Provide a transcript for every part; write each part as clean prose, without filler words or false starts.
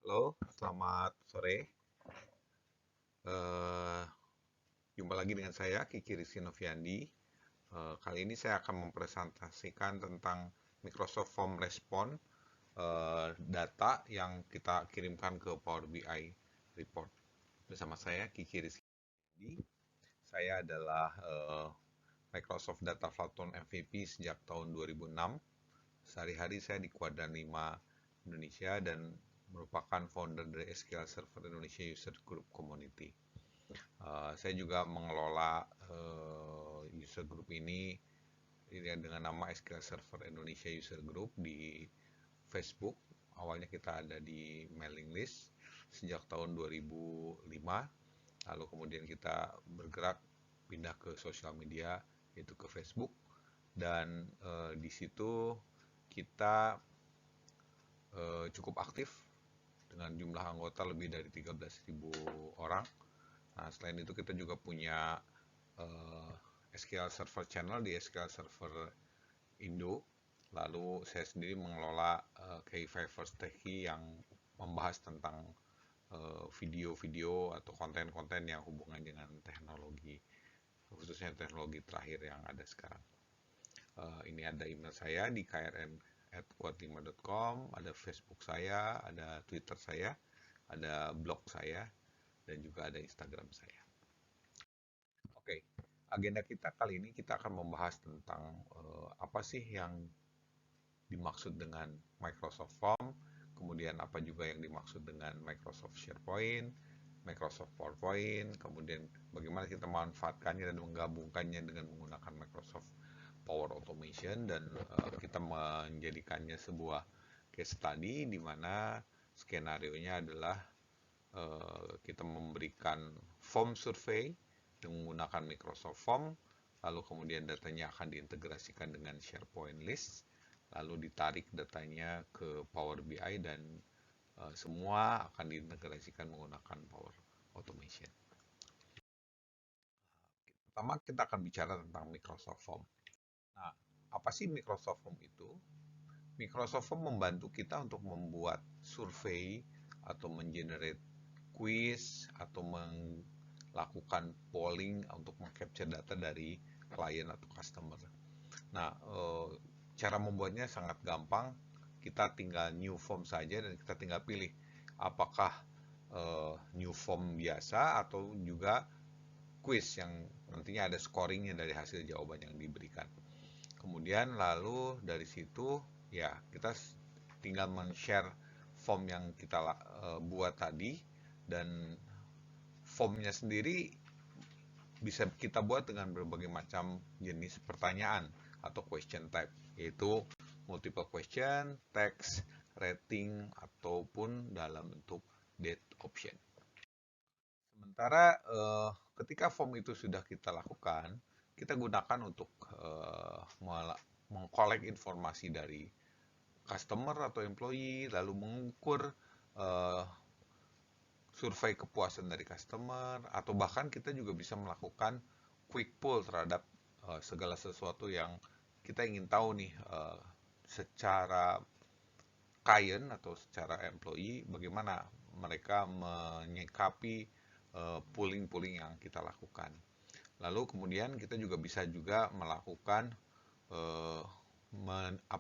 Halo, selamat sore. Eh, Jumpa lagi dengan saya, Kiki Rizky Noviandi. Kali ini saya akan mempresentasikan tentang Microsoft Form Response data yang kita kirimkan ke Power BI Report. Bersama saya, Kiki Rizky Noviandi. Saya adalah Microsoft Data Platform MVP sejak tahun 2006. Sehari-hari saya di Kuadran 5 Indonesia dan merupakan founder dari SQL Server Indonesia User Group Community. Saya juga mengelola user group ini dengan nama SQL Server Indonesia User Group di Facebook. Awalnya kita ada di mailing list sejak tahun 2005, lalu kemudian kita bergerak pindah ke sosial media, yaitu ke Facebook, dan di situ kita cukup aktif dengan jumlah anggota lebih dari 13.000 orang. Nah, selain itu kita juga punya SQL Server Channel di SQL Server Indo. Lalu saya sendiri mengelola Key First Techie yang membahas tentang video-video atau konten-konten yang hubungan dengan teknologi, khususnya teknologi terakhir yang ada sekarang. Ini ada email saya di krn@kuat5.com, ada Facebook saya, ada Twitter saya, ada blog saya, dan juga ada Instagram saya. Oke, agenda kita kali ini kita akan membahas tentang apa sih yang dimaksud dengan Microsoft Form, kemudian apa juga yang dimaksud dengan Microsoft SharePoint, Microsoft PowerPoint, kemudian bagaimana kita memanfaatkannya dan menggabungkannya dengan menggunakan Microsoft Power Automation, dan kita menjadikannya sebuah case study di mana skenario-nya adalah kita memberikan form survei dengan menggunakan Microsoft Form, lalu kemudian datanya akan diintegrasikan dengan SharePoint list, lalu ditarik datanya ke Power BI, dan semua akan diintegrasikan menggunakan Power Automation. Pertama kita akan bicara tentang Microsoft Form. Nah, apa sih Microsoft Form itu? Microsoft Form membantu kita untuk membuat survei atau mengenerate quiz atau melakukan polling untuk mengcapture data dari klien atau customer. Nah, cara membuatnya sangat gampang. Kita tinggal new form saja dan kita tinggal pilih apakah new form biasa atau juga quiz yang nantinya ada scoringnya dari hasil jawaban yang diberikan. Kemudian lalu dari situ ya kita tinggal men-share form yang kita buat tadi, dan formnya sendiri bisa kita buat dengan berbagai macam jenis pertanyaan atau question type, yaitu multiple question, text, rating, ataupun dalam bentuk date option. Sementara ketika form itu sudah kita lakukan, kita gunakan untuk mengkolek informasi dari customer atau employee, lalu mengukur survei kepuasan dari customer, atau bahkan kita juga bisa melakukan quick poll terhadap segala sesuatu yang kita ingin tahu nih secara klien atau secara employee, bagaimana mereka menyikapi pooling-pooling yang kita lakukan. Lalu kemudian kita juga bisa juga melakukan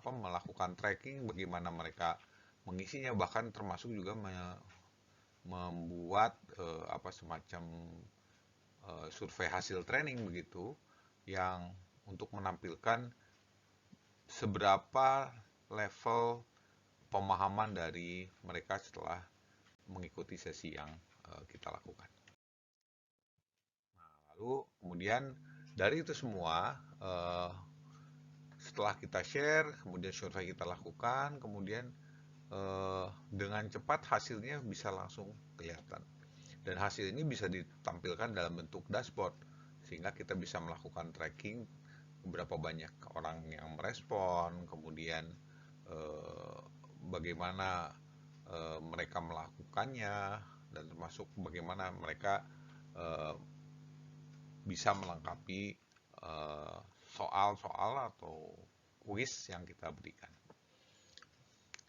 melakukan tracking bagaimana mereka mengisinya, bahkan termasuk juga membuat semacam survei hasil training begitu, yang untuk menampilkan seberapa level pemahaman dari mereka setelah mengikuti sesi yang kita lakukan. Nah, lalu kemudian dari itu semua setelah kita share, kemudian survei kita lakukan, kemudian dengan cepat hasilnya bisa langsung kelihatan. Dan hasil ini bisa ditampilkan dalam bentuk dashboard, sehingga kita bisa melakukan tracking berapa banyak orang yang merespon, kemudian bagaimana mereka melakukannya, dan termasuk bagaimana mereka bisa melengkapi soal-soal atau kuis yang kita berikan.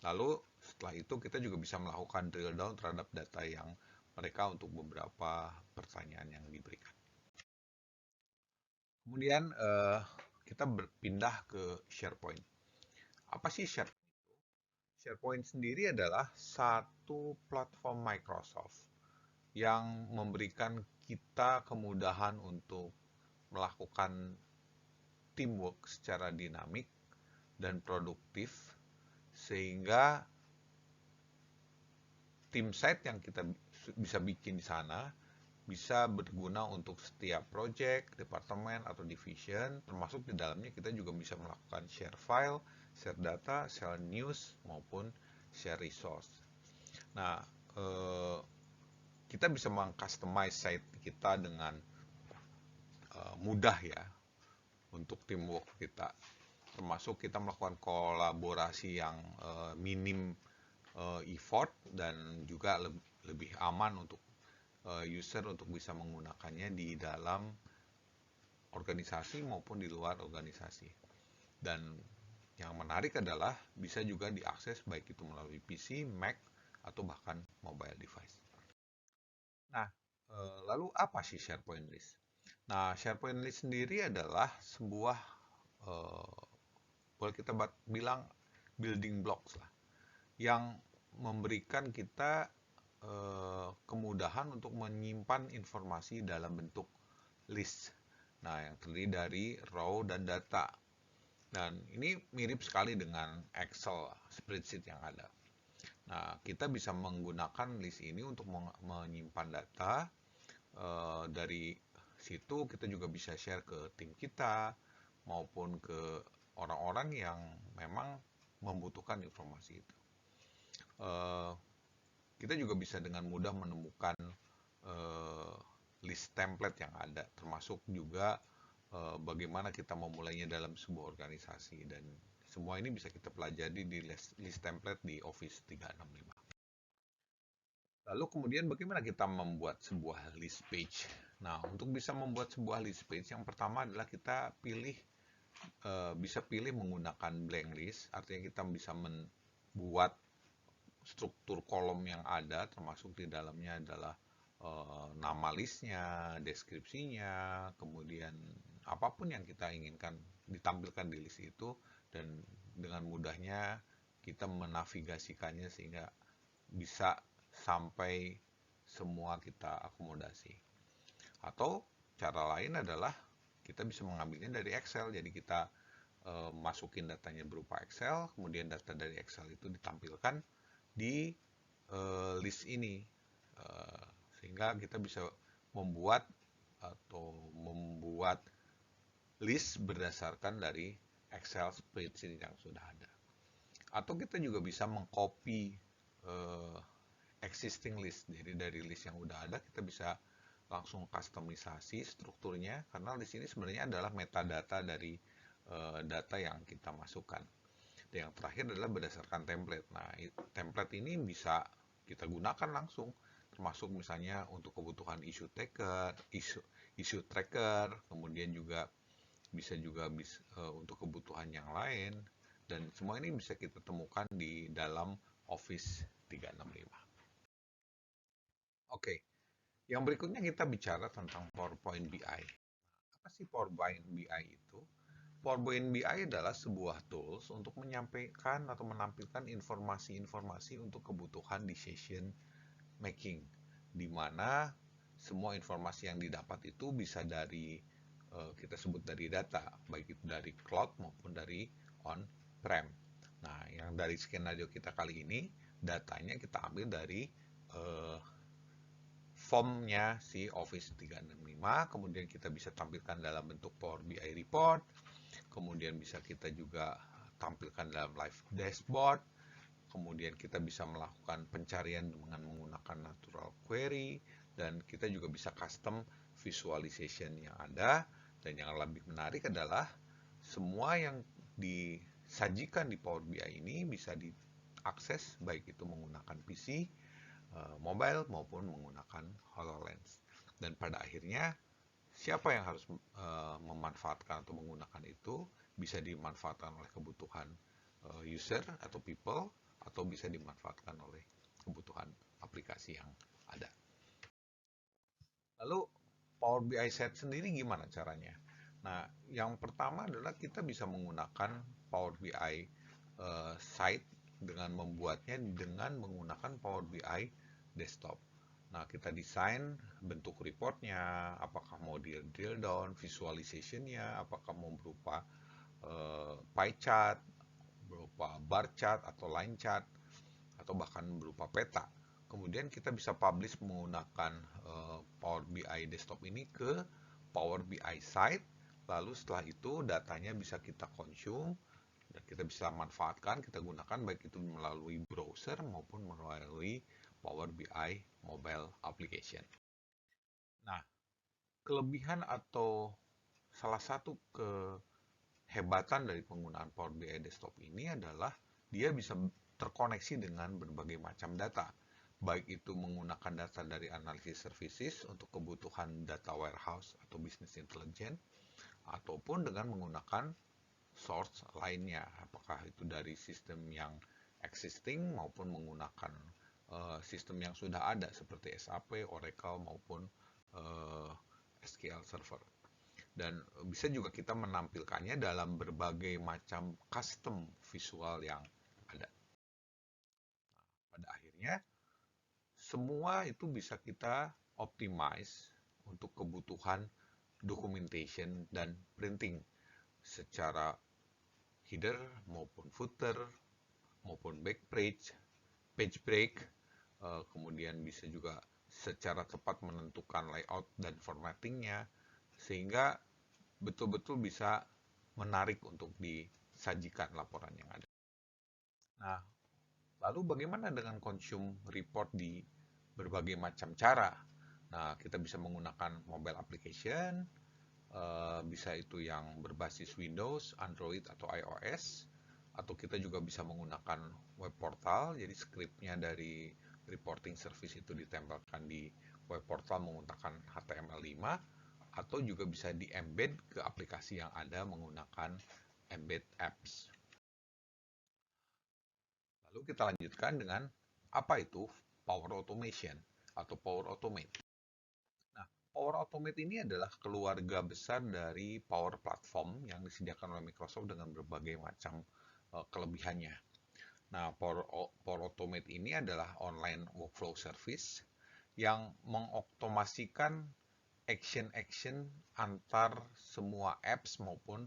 Lalu setelah itu kita juga bisa melakukan drill down terhadap data yang mereka untuk beberapa pertanyaan yang diberikan. Kemudian kita berpindah ke SharePoint. Apa sih SharePoint? SharePoint sendiri adalah satu platform Microsoft yang memberikan kita kemudahan untuk melakukan teamwork secara dinamik dan produktif, sehingga tim site yang kita bisa bikin di sana bisa berguna untuk setiap project, departemen, atau division, termasuk di dalamnya kita juga bisa melakukan share file, share data, share news, maupun share resource. Nah, kita bisa meng-customize site kita dengan mudah ya untuk teamwork kita. Termasuk kita melakukan kolaborasi yang minim effort dan juga lebih aman untuk user untuk bisa menggunakannya di dalam organisasi maupun di luar organisasi. Dan yang menarik adalah bisa juga diakses baik itu melalui PC, Mac, atau bahkan mobile device. Nah, lalu apa sih SharePoint List? Nah, SharePoint List sendiri adalah sebuah boleh kita bilang building blocks lah, yang memberikan kita kemudahan untuk menyimpan informasi dalam bentuk list. Nah, yang terdiri dari row dan data. Dan ini mirip sekali dengan Excel spreadsheet yang ada. Nah, kita bisa menggunakan list ini untuk menyimpan data. Dari situ kita juga bisa share ke tim kita maupun ke orang-orang yang memang membutuhkan informasi itu. Kita juga bisa dengan mudah menemukan list template yang ada, termasuk juga bagaimana kita memulainya dalam sebuah organisasi, dan semua ini bisa kita pelajari di list template di Office 365. Lalu kemudian bagaimana kita membuat sebuah list page? Nah, untuk bisa membuat sebuah list page, yang pertama adalah kita bisa pilih menggunakan blank list, artinya kita bisa membuat struktur kolom yang ada, termasuk di dalamnya adalah nama listnya, deskripsinya, kemudian apapun yang kita inginkan ditampilkan di list itu, dan dengan mudahnya kita menavigasikannya sehingga bisa sampai semua kita akomodasi. Atau cara lain adalah kita bisa mengambilnya dari Excel, jadi kita masukin datanya berupa Excel, kemudian data dari Excel itu ditampilkan di list ini, sehingga kita bisa membuat list berdasarkan dari Excel spreadsheet yang sudah ada. Atau kita juga bisa mengcopy existing list, jadi dari list yang udah ada kita bisa langsung customisasi strukturnya, karena list ini sebenarnya adalah metadata dari data yang kita masukkan. Dan yang terakhir adalah berdasarkan template. Nah, template ini bisa kita gunakan langsung, termasuk misalnya untuk kebutuhan issue tracker, kemudian juga bisa untuk kebutuhan yang lain, dan semua ini bisa kita temukan di dalam Office 365. Oke, yang berikutnya kita bicara tentang PowerPoint BI. Apa sih PowerPoint BI itu? PowerPoint BI adalah sebuah tools untuk menyampaikan atau menampilkan informasi-informasi untuk kebutuhan decision making, di mana semua informasi yang didapat itu bisa dari kita sebut dari data, baik itu dari cloud maupun dari on-prem. Nah, yang dari skenario kita kali ini, datanya kita ambil dari formnya si Office 365, kemudian kita bisa tampilkan dalam bentuk Power BI report, kemudian bisa kita juga tampilkan dalam live dashboard, kemudian kita bisa melakukan pencarian dengan menggunakan natural query, dan kita juga bisa custom visualization yang ada. Dan yang lebih menarik adalah semua yang disajikan di Power BI ini bisa diakses baik itu menggunakan PC, mobile maupun menggunakan HoloLens. Dan pada akhirnya siapa yang harus memanfaatkan atau menggunakan itu, bisa dimanfaatkan oleh kebutuhan user atau people, atau bisa dimanfaatkan oleh kebutuhan aplikasi yang ada. Lalu Power BI Site sendiri gimana caranya? Nah, yang pertama adalah kita bisa menggunakan Power BI Site dengan membuatnya dengan menggunakan Power BI Desktop. Nah, kita desain bentuk reportnya, apakah mau di drill down, visualization-nya, apakah mau berupa pie chart, berupa bar chart atau line chart, atau bahkan berupa peta. Kemudian kita bisa publish menggunakan Power BI Desktop ini ke Power BI Site. Lalu setelah itu datanya bisa kita consume dan kita bisa manfaatkan, kita gunakan baik itu melalui browser maupun melalui Power BI mobile application. Nah, kelebihan atau salah satu kehebatan dari penggunaan Power BI Desktop ini adalah dia bisa terkoneksi dengan berbagai macam data, baik itu menggunakan data dari analisis services untuk kebutuhan data warehouse atau business intelligence, ataupun dengan menggunakan source lainnya, apakah itu dari sistem yang existing maupun menggunakan sistem yang sudah ada seperti SAP, Oracle maupun SQL Server. Dan bisa juga kita menampilkannya dalam berbagai macam custom visual yang ada. Pada akhirnya, semua itu bisa kita optimize untuk kebutuhan documentation dan printing secara header maupun footer maupun back page break, kemudian bisa juga secara tepat menentukan layout dan formattingnya, sehingga betul-betul bisa menarik untuk disajikan laporan yang ada. Nah, lalu bagaimana dengan consume report di berbagai macam cara? Nah, kita bisa menggunakan mobile application, bisa itu yang berbasis Windows, Android, atau iOS, atau kita juga bisa menggunakan web portal, jadi scriptnya dari reporting service itu ditempelkan di web portal menggunakan HTML5, atau juga bisa di-embed ke aplikasi yang ada menggunakan embed apps. Lalu kita lanjutkan dengan apa itu Power Automation atau Power Automate. Nah, Power Automate ini adalah keluarga besar dari Power Platform yang disediakan oleh Microsoft dengan berbagai macam kelebihannya. Nah, Power Automate ini adalah online workflow service yang mengoptimasikan action-action antar semua apps maupun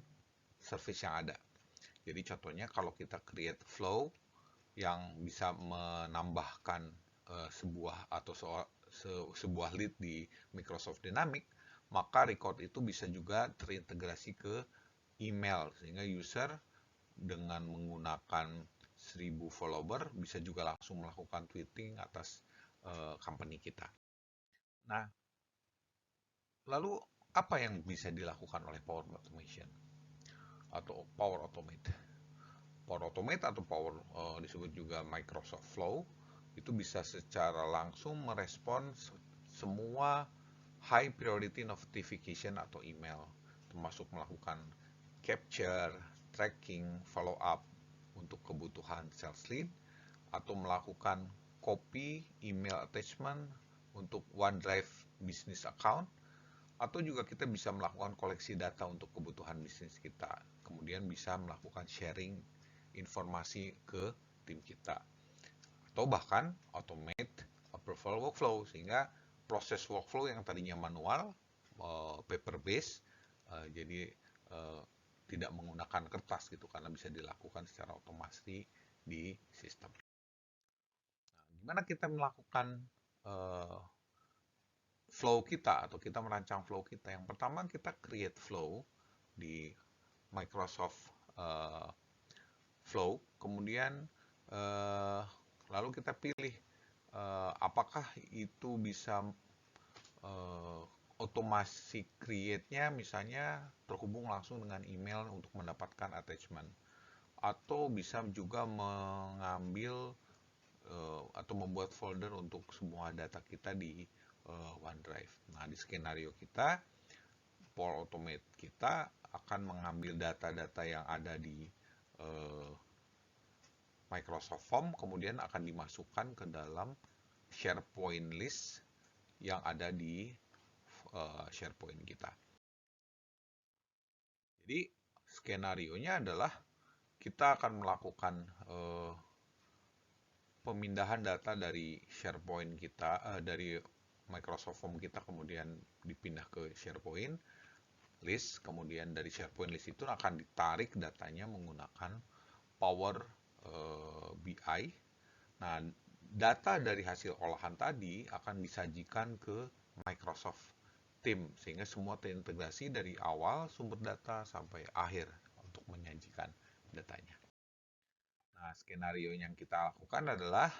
service yang ada. Jadi contohnya kalau kita create flow yang bisa menambahkan sebuah lead di Microsoft Dynamics, maka record itu bisa juga terintegrasi ke email sehingga user dengan menggunakan 1000 follower bisa juga langsung melakukan tweeting atas company kita. Nah, lalu apa yang bisa dilakukan oleh Power Automation atau Power Automate? Power Automate atau disebut juga Microsoft Flow itu bisa secara langsung merespon semua high priority notification atau email, termasuk melakukan capture, tracking, follow up untuk kebutuhan sales lead, atau melakukan copy email attachment untuk OneDrive business account, atau juga kita bisa melakukan koleksi data untuk kebutuhan bisnis kita, kemudian bisa melakukan sharing informasi ke tim kita, atau bahkan automate approval workflow sehingga proses workflow yang tadinya manual, paper based, jadi tidak menggunakan kertas gitu karena bisa dilakukan secara otomasi di sistem. Nah, gimana kita melakukan flow kita atau kita merancang flow kita? Yang pertama kita create flow di Microsoft Flow, kemudian lalu kita pilih apakah itu bisa otomasi create-nya misalnya terhubung langsung dengan email untuk mendapatkan attachment, atau bisa juga mengambil atau membuat folder untuk semua data kita di OneDrive. Nah, di skenario kita, Power Automate kita akan mengambil data-data yang ada di Microsoft Form kemudian akan dimasukkan ke dalam SharePoint list yang ada di SharePoint kita. Jadi skenario-nya adalah kita akan melakukan pemindahan data dari SharePoint kita, dari Microsoft Form kita kemudian dipindah ke SharePoint list, kemudian dari SharePoint list itu akan ditarik datanya menggunakan Power BI. Nah, data dari hasil olahan tadi akan disajikan ke Microsoft Team sehingga semua terintegrasi dari awal sumber data sampai akhir untuk menyajikan datanya. Nah, skenario yang kita lakukan adalah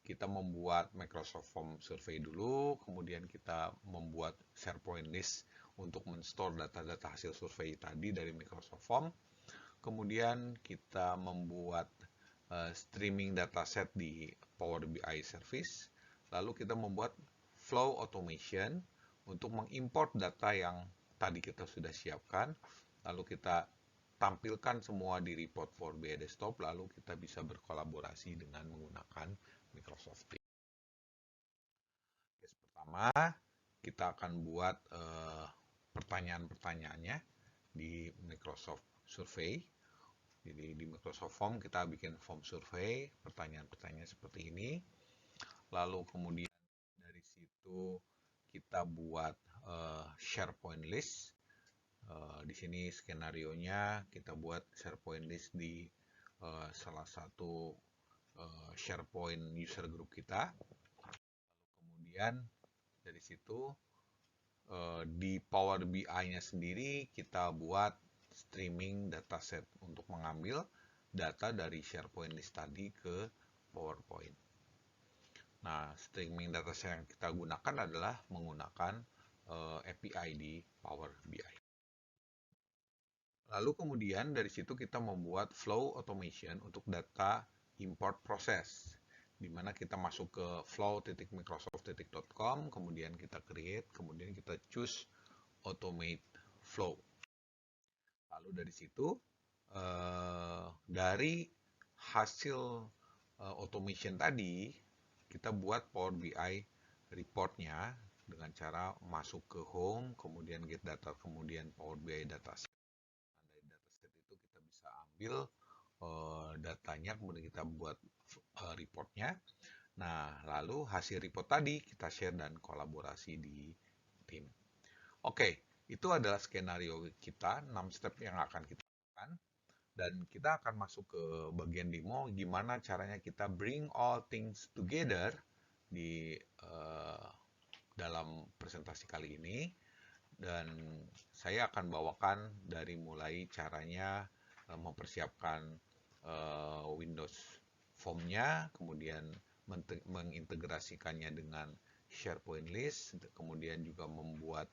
kita membuat Microsoft Form Survey dulu, kemudian kita membuat SharePoint list untuk men-store data-data hasil survei tadi dari Microsoft Form. Kemudian kita membuat streaming dataset di Power BI Service. Lalu kita membuat flow automation untuk mengimport data yang tadi kita sudah siapkan. Lalu kita tampilkan semua di report Power BI Desktop, lalu kita bisa berkolaborasi dengan menggunakan Microsoft Teams. Case pertama, kita akan buat pertanyaan-pertanyaannya di Microsoft Survey. Jadi di Microsoft Form kita bikin form survei, pertanyaan-pertanyaan seperti ini. Lalu kemudian dari situ kita buat SharePoint list. Di sini skenario-nya kita buat SharePoint list di salah satu SharePoint user group kita. Lalu kemudian dari situ di Power BI-nya sendiri kita buat streaming dataset untuk mengambil data dari SharePoint list tadi ke PowerPoint. Nah, streaming dataset yang kita gunakan adalah menggunakan API di Power BI. Lalu kemudian dari situ kita membuat flow automation untuk data import process, di mana kita masuk ke flow.microsoft.com, kemudian kita create, kemudian kita choose automate flow. Lalu dari situ, dari hasil automation tadi, kita buat Power BI reportnya dengan cara masuk ke home, kemudian get data, kemudian Power BI dataset. Nah, dari dataset itu kita bisa ambil datanya, kemudian kita buat reportnya. Nah, lalu hasil report tadi kita share dan kolaborasi di tim. Oke. Itu adalah skenario kita, 6 step yang akan kita lakukan. Dan kita akan masuk ke bagian demo, gimana caranya kita bring all things together di dalam presentasi kali ini. Dan saya akan bawakan dari mulai caranya mempersiapkan Windows Form-nya, kemudian mengintegrasikannya dengan SharePoint list, kemudian juga membuat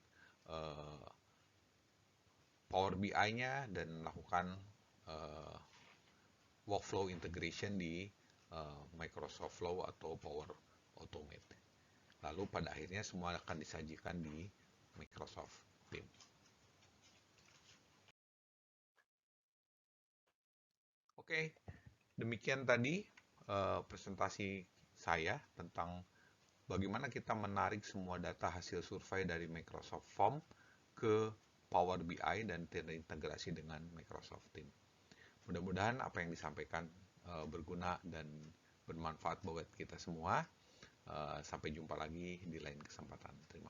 Power BI-nya dan melakukan workflow integration di Microsoft Flow atau Power Automate. Lalu pada akhirnya semua akan disajikan di Microsoft Teams. Oke, demikian tadi presentasi saya tentang bagaimana kita menarik semua data hasil survei dari Microsoft Form ke Power BI dan terintegrasi dengan Microsoft Teams. Mudah-mudahan apa yang disampaikan berguna dan bermanfaat buat kita semua. Sampai jumpa lagi di lain kesempatan. Terima kasih.